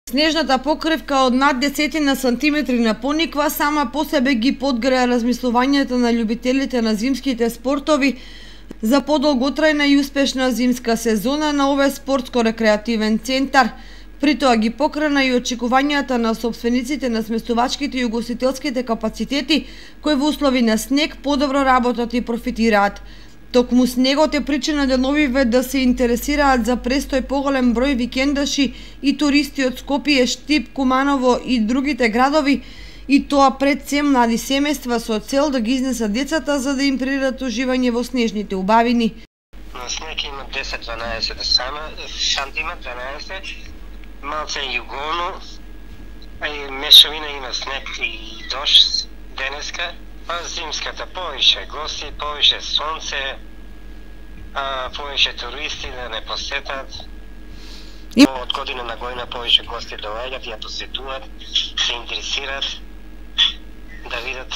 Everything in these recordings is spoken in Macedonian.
Снежната покривка од над 10 сантиметри на Пониква сама по себе ги подгреа размислувањата на љубителите на зимските спортови за подолготрајна и успешна зимска сезона на овој спортско-рекреативен центар. При тоа ги покрена и очекувањата на собствениците на сместувачките и угостителските капацитети, кои во услови на снег подобро работат и профитираат. Токму снегот е причина деновиве да се интересираат за престој поголем број викендаши и туристи од Скопје, Штип, Куманово и другите градови, и тоа пред се млади семејства со цел да ги изнесат децата за да им придадат уживање во снежните убавини. На снег има 10-12 сантима, 12, малце југоно, а и мешавина има снег и дожд денеска. Па зимската повише гости, повише сонце, повише туристи да не посетат. Од година на година повише гости доаѓаат, ја посетуваат, се интересираат да видат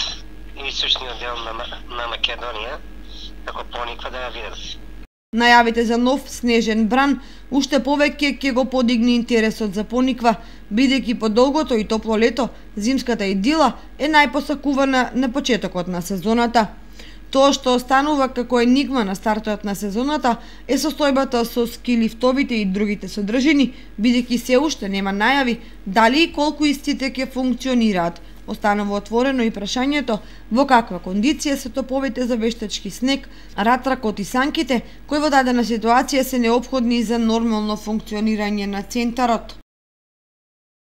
источниот дел на Македонија, како Пониква да ја видат. Најавите за нов снежен бран уште повеќе ќе го подигне интересот за Пониква, бидејќи по долгото и топло лето, зимската идила е најпосакувана на почетокот на сезоната. Тоа што останува како енигма на стартот на сезоната е состојбата со ски-лифтовите и другите содржини, бидејќи се уште нема најави дали и колку истите ќе функционираат. Останува отворено и прашањето во каква кондиција се топовите за вештачки снег, ратракот и санките, кои во дадена ситуација се неопходни за нормално функционирање на центарот.